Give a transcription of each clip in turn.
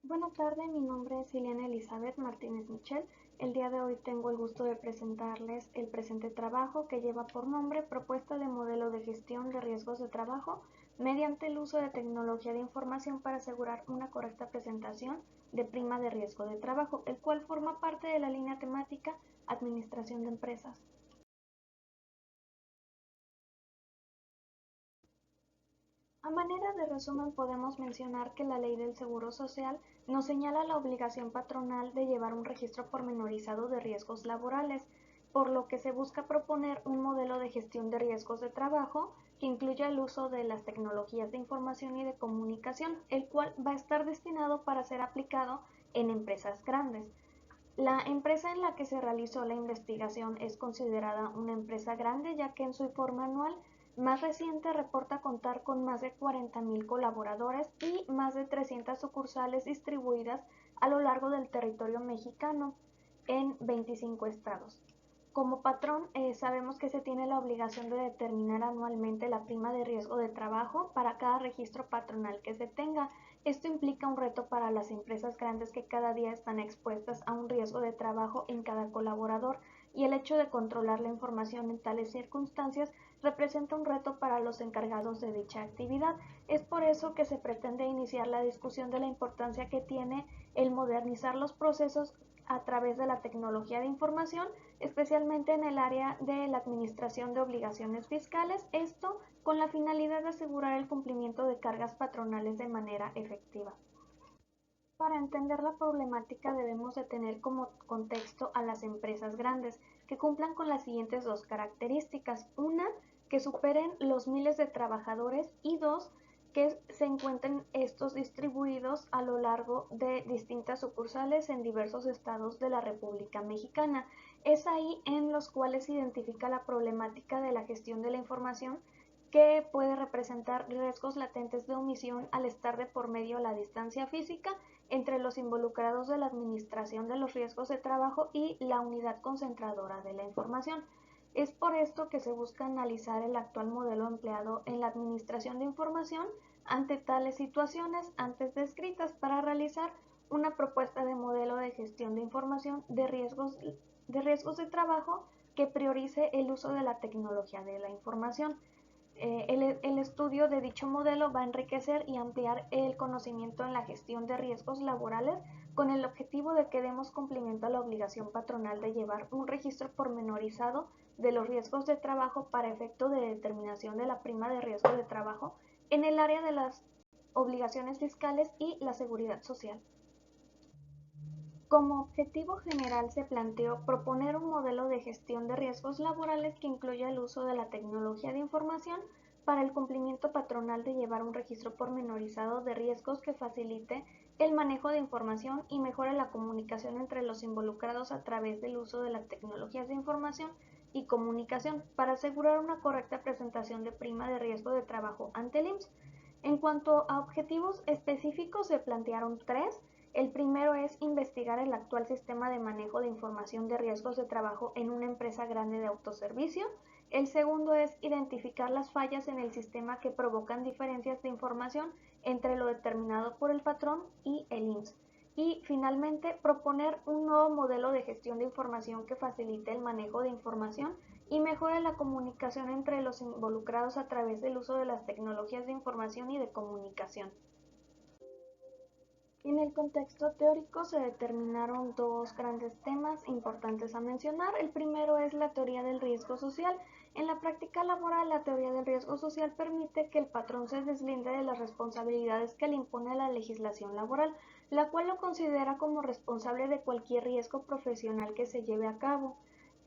Buenas tardes, mi nombre es Ileana Elizabeth Martínez Michel. El día de hoy tengo el gusto de presentarles el presente trabajo que lleva por nombre Propuesta de modelo de gestión de riesgos de trabajo mediante el uso de tecnología de información para asegurar una correcta presentación de prima de riesgo de trabajo, el cual forma parte de la línea temática Administración de Empresas. A manera de resumen podemos mencionar que la Ley del Seguro Social nos señala la obligación patronal de llevar un registro pormenorizado de riesgos laborales, por lo que se busca proponer un modelo de gestión de riesgos de trabajo que incluya el uso de las tecnologías de información y de comunicación, el cual va a estar destinado para ser aplicado en empresas grandes. La empresa en la que se realizó la investigación es considerada una empresa grande, ya que en su informe anual más reciente reporta contar con más de 40,000 colaboradores y más de 300 sucursales distribuidas a lo largo del territorio mexicano en 25 estados. Como patrón, sabemos que se tiene la obligación de determinar anualmente la prima de riesgo de trabajo para cada registro patronal que se tenga. Esto implica un reto para las empresas grandes que cada día están expuestas a un riesgo de trabajo en cada colaborador, y el hecho de controlar la información en tales circunstancias representa un reto para los encargados de dicha actividad. Es por eso que se pretende iniciar la discusión de la importancia que tiene el modernizar los procesos a través de la tecnología de información, especialmente en el área de la administración de obligaciones fiscales, esto con la finalidad de asegurar el cumplimiento de cargas patronales de manera efectiva. Para entender la problemática debemos de tener como contexto a las empresas grandes, que cumplan con las siguientes dos características. Una, que superen los miles de trabajadores, y dos, que se encuentren estos distribuidos a lo largo de distintas sucursales en diversos estados de la República Mexicana. Es ahí en los cuales se identifica la problemática de la gestión de la información, que puede representar riesgos latentes de omisión al estar de por medio la distancia física entre los involucrados de la administración de los riesgos de trabajo y la unidad concentradora de la información. Es por esto que se busca analizar el actual modelo empleado en la administración de información ante tales situaciones antes descritas para realizar una propuesta de modelo de gestión de información de riesgos de trabajo que priorice el uso de la tecnología de la información. El estudio de dicho modelo va a enriquecer y ampliar el conocimiento en la gestión de riesgos laborales con el objetivo de que demos cumplimiento a la obligación patronal de llevar un registro pormenorizado de los riesgos de trabajo para efecto de determinación de la prima de riesgo de trabajo en el área de las obligaciones fiscales y la seguridad social. Como objetivo general se planteó proponer un modelo de gestión de riesgos laborales que incluya el uso de la tecnología de información para el cumplimiento patronal de llevar un registro pormenorizado de riesgos que facilite el manejo de información y mejore la comunicación entre los involucrados a través del uso de las tecnologías de información y comunicación para asegurar una correcta presentación de prima de riesgo de trabajo ante el IMSS. En cuanto a objetivos específicos, se plantearon tres. El primero es investigar el actual sistema de manejo de información de riesgos de trabajo en una empresa grande de autoservicio. El segundo es identificar las fallas en el sistema que provocan diferencias de información entre lo determinado por el patrón y el IMSS. Y finalmente, proponer un nuevo modelo de gestión de información que facilite el manejo de información y mejore la comunicación entre los involucrados a través del uso de las tecnologías de información y de comunicación. En el contexto teórico se determinaron dos grandes temas importantes a mencionar. El primero es la teoría del riesgo social. En la práctica laboral, la teoría del riesgo social permite que el patrón se deslinde de las responsabilidades que le impone la legislación laboral, la cual lo considera como responsable de cualquier riesgo profesional que se lleve a cabo.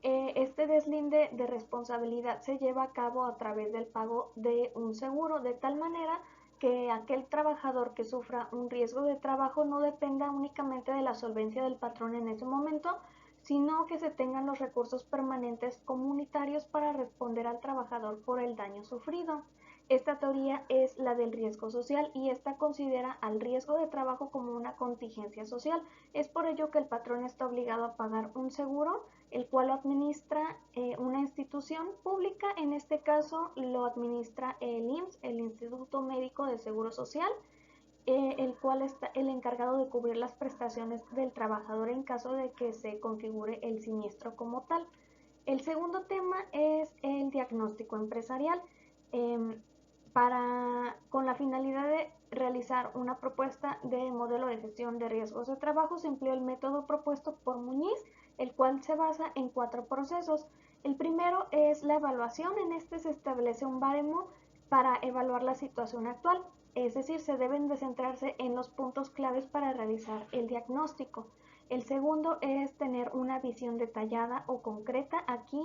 Este deslinde de responsabilidad se lleva a cabo a través del pago de un seguro, de tal manera que aquel trabajador que sufra un riesgo de trabajo no dependa únicamente de la solvencia del patrón en ese momento, sino que se tengan los recursos permanentes comunitarios para responder al trabajador por el daño sufrido. Esta teoría es la del riesgo social y esta considera al riesgo de trabajo como una contingencia social. Es por ello que el patrón está obligado a pagar un seguro, el cual lo administra una institución pública. En este caso lo administra el IMSS, el Instituto Médico de Seguro Social, el cual está el encargado de cubrir las prestaciones del trabajador en caso de que se configure el siniestro como tal. El segundo tema es el diagnóstico empresarial. Eh, con la finalidad de realizar una propuesta de modelo de gestión de riesgos de trabajo, se empleó el método propuesto por Muñiz, el cual se basa en 4 procesos. El primero es la evaluación. En este se establece un baremo para evaluar la situación actual, es decir, se deben de centrarse en los puntos claves para realizar el diagnóstico. El segundo es tener una visión detallada o concreta. Aquí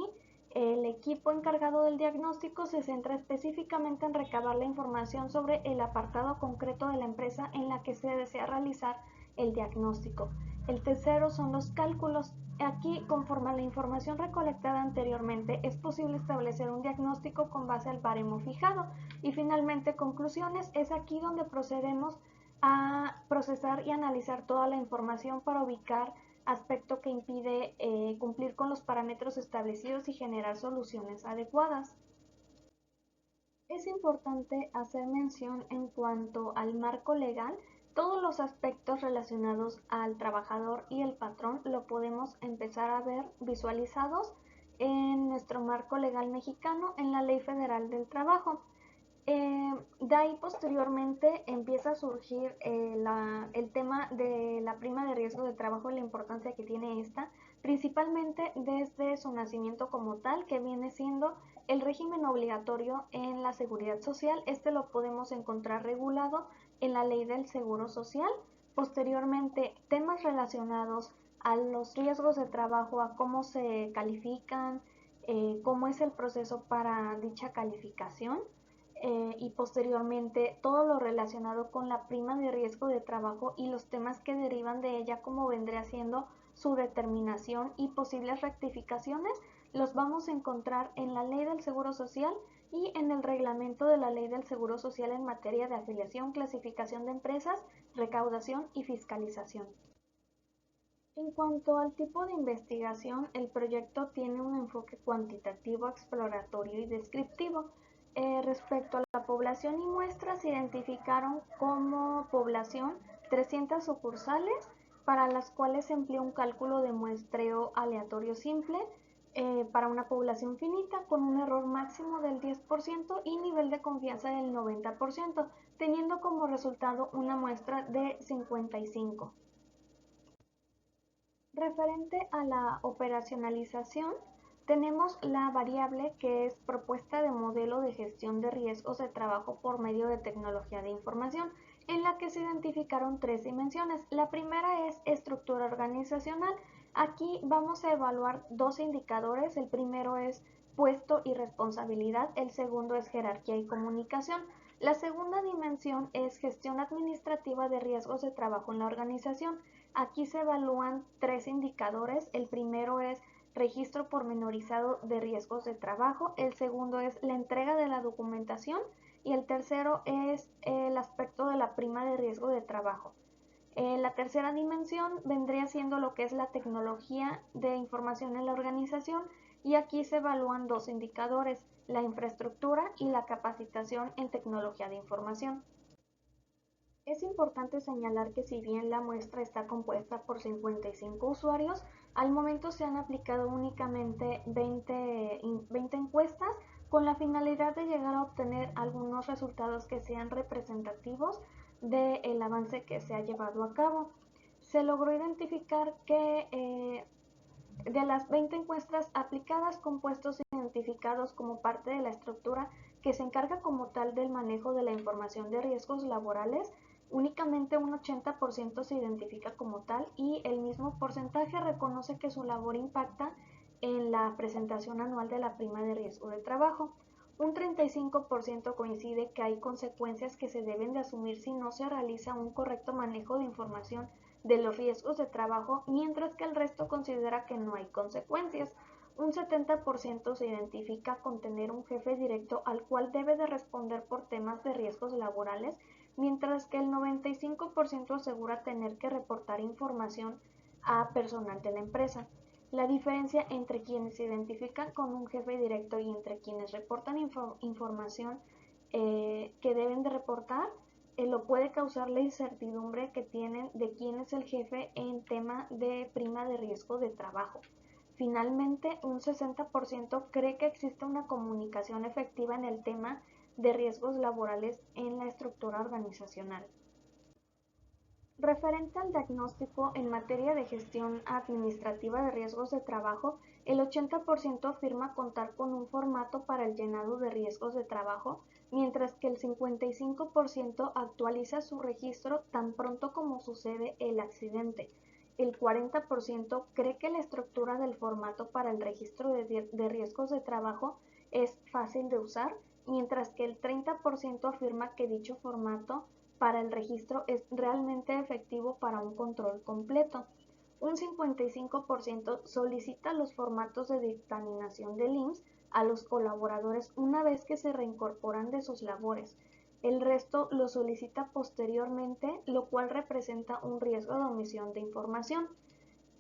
el equipo encargado del diagnóstico se centra específicamente en recabar la información sobre el apartado concreto de la empresa en la que se desea realizar el diagnóstico. El tercero son los cálculos. Aquí, conforme a la información recolectada anteriormente, es posible establecer un diagnóstico con base al baremo fijado. Y finalmente, conclusiones. Es aquí donde procedemos a procesar y analizar toda la información para ubicar aspecto que impide cumplir con los parámetros establecidos y generar soluciones adecuadas. Es importante hacer mención en cuanto al marco legal. Todos los aspectos relacionados al trabajador y el patrón lo podemos empezar a ver visualizados en nuestro marco legal mexicano en la Ley Federal del Trabajo. De ahí posteriormente empieza a surgir el tema de la prima de riesgo de trabajo y la importancia que tiene esta, principalmente desde su nacimiento como tal, que viene siendo el régimen obligatorio en la seguridad social. Este lo podemos encontrar regulado en la ley del seguro social. Posteriormente, temas relacionados a los riesgos de trabajo, a cómo se califican, cómo es el proceso para dicha calificación. Y posteriormente todo lo relacionado con la prima de riesgo de trabajo y los temas que derivan de ella, como vendría siendo su determinación y posibles rectificaciones, los vamos a encontrar en la Ley del Seguro Social y en el reglamento de la Ley del Seguro Social en materia de afiliación, clasificación de empresas, recaudación y fiscalización. En cuanto al tipo de investigación, el proyecto tiene un enfoque cuantitativo, exploratorio y descriptivo. Respecto a la población y muestras, se identificaron como población 300 sucursales, para las cuales se empleó un cálculo de muestreo aleatorio simple para una población finita con un error máximo del 10% y nivel de confianza del 90%, teniendo como resultado una muestra de 55. Referente a la operacionalización, tenemos la variable que es propuesta de modelo de gestión de riesgos de trabajo por medio de tecnología de información, en la que se identificaron 3 dimensiones. La primera es estructura organizacional. Aquí vamos a evaluar 2 indicadores. El primero es puesto y responsabilidad, el segundo es jerarquía y comunicación. La segunda dimensión es gestión administrativa de riesgos de trabajo en la organización. Aquí se evalúan 3 indicadores. El primero es registro pormenorizado de riesgos de trabajo, el segundo es la entrega de la documentación y el tercero es el aspecto de la prima de riesgo de trabajo. La tercera dimensión vendría siendo lo que es la tecnología de información en la organización, y aquí se evalúan 2 indicadores, la infraestructura y la capacitación en tecnología de información. Es importante señalar que si bien la muestra está compuesta por 55 usuarios, al momento se han aplicado únicamente 20 encuestas con la finalidad de llegar a obtener algunos resultados que sean representativos del avance que se ha llevado a cabo. Se logró identificar que de las 20 encuestas aplicadas con puestos identificados como parte de la estructura que se encarga como tal del manejo de la información de riesgos laborales, únicamente un 80% se identifica como tal y el mismo porcentaje reconoce que su labor impacta en la presentación anual de la prima de riesgo de trabajo. Un 35% coincide que hay consecuencias que se deben de asumir si no se realiza un correcto manejo de información de los riesgos de trabajo, mientras que el resto considera que no hay consecuencias. Un 70% se identifica con tener un jefe directo al cual debe de responder por temas de riesgos laborales, mientras que el 95% asegura tener que reportar información a personal de la empresa. La diferencia entre quienes se identifican con un jefe directo y entre quienes reportan información que deben de reportar lo puede causar la incertidumbre que tienen de quién es el jefe en tema de prima de riesgo de trabajo. Finalmente, un 60% cree que existe una comunicación efectiva en el tema de riesgos laborales en la estructura organizacional. Referente al diagnóstico en materia de gestión administrativa de riesgos de trabajo, el 80% afirma contar con un formato para el llenado de riesgos de trabajo, mientras que el 55% actualiza su registro tan pronto como sucede el accidente. El 40% cree que la estructura del formato para el registro de riesgos de trabajo es fácil de usar, mientras que el 30% afirma que dicho formato para el registro es realmente efectivo para un control completo. Un 55% solicita los formatos de dictaminación del IMSS a los colaboradores una vez que se reincorporan de sus labores. El resto lo solicita posteriormente, lo cual representa un riesgo de omisión de información.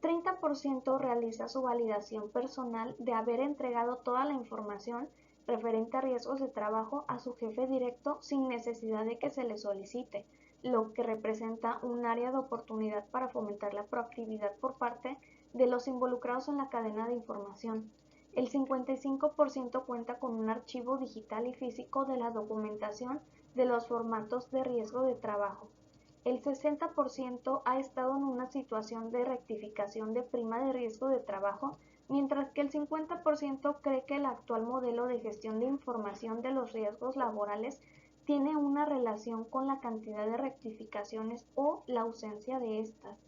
30% realiza su validación personal de haber entregado toda la información referente a riesgos de trabajo a su jefe directo sin necesidad de que se le solicite, lo que representa un área de oportunidad para fomentar la proactividad por parte de los involucrados en la cadena de información. El 55% cuenta con un archivo digital y físico de la documentación de los formatos de riesgo de trabajo. El 60% ha estado en una situación de rectificación de prima de riesgo de trabajo, mientras que el 50% cree que el actual modelo de gestión de información de los riesgos laborales tiene una relación con la cantidad de rectificaciones o la ausencia de estas.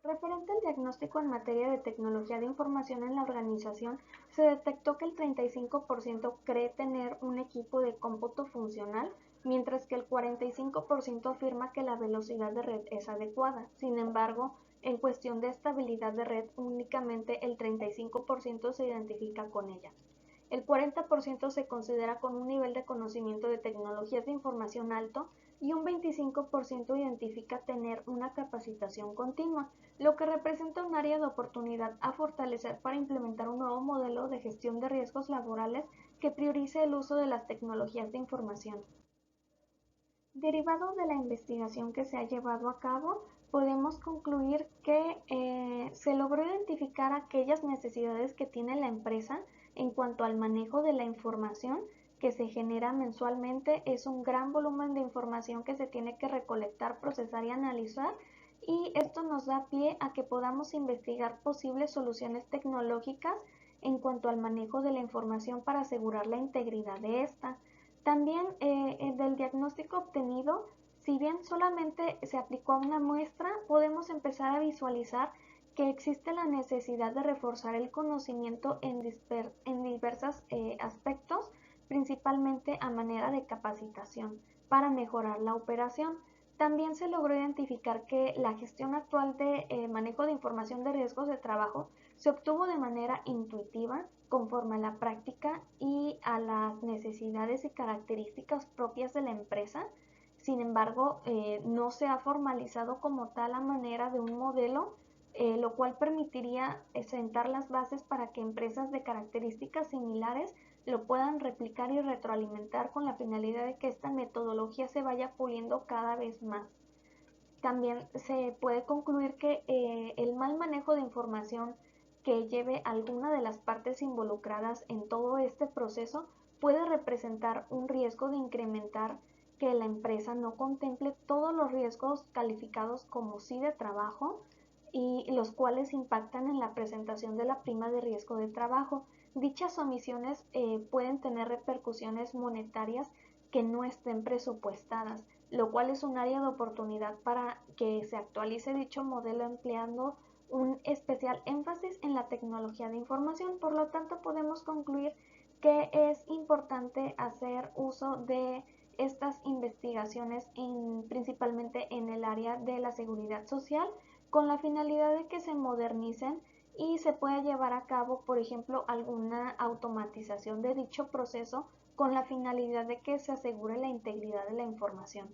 Referente al diagnóstico en materia de tecnología de información en la organización, se detectó que el 35% cree tener un equipo de cómputo funcional, mientras que el 45% afirma que la velocidad de red es adecuada. Sin embargo, en cuestión de estabilidad de red, únicamente el 35% se identifica con ella. El 40% se considera con un nivel de conocimiento de tecnologías de información alto y un 25% identifica tener una capacitación continua, lo que representa un área de oportunidad a fortalecer para implementar un nuevo modelo de gestión de riesgos laborales que priorice el uso de las tecnologías de información. Derivado de la investigación que se ha llevado a cabo, podemos concluir que se logró identificar aquellas necesidades que tiene la empresa en cuanto al manejo de la información que se genera mensualmente. Es un gran volumen de información que se tiene que recolectar, procesar y analizar, y esto nos da pie a que podamos investigar posibles soluciones tecnológicas en cuanto al manejo de la información para asegurar la integridad de esta. También del diagnóstico obtenido, si bien solamente se aplicó a una muestra, podemos empezar a visualizar que existe la necesidad de reforzar el conocimiento en diversos aspectos, principalmente a manera de capacitación, para mejorar la operación. También se logró identificar que la gestión actual de manejo de información de riesgos de trabajo se obtuvo de manera intuitiva, conforme a la práctica y a las necesidades y características propias de la empresa. Sin embargo, no se ha formalizado como tal a manera de un modelo, lo cual permitiría sentar las bases para que empresas de características similares lo puedan replicar y retroalimentar con la finalidad de que esta metodología se vaya puliendo cada vez más. También se puede concluir que el mal manejo de información que lleve alguna de las partes involucradas en todo este proceso puede representar un riesgo de incrementar que la empresa no contemple todos los riesgos calificados como sí de trabajo y los cuales impactan en la presentación de la prima de riesgo de trabajo. Dichas omisiones pueden tener repercusiones monetarias que no estén presupuestadas, lo cual es un área de oportunidad para que se actualice dicho modelo empleando un especial énfasis en la tecnología de información. Por lo tanto, podemos concluir que es importante hacer uso de estas investigaciones principalmente en el área de la seguridad social, con la finalidad de que se modernicen y se pueda llevar a cabo, por ejemplo, alguna automatización de dicho proceso con la finalidad de que se asegure la integridad de la información.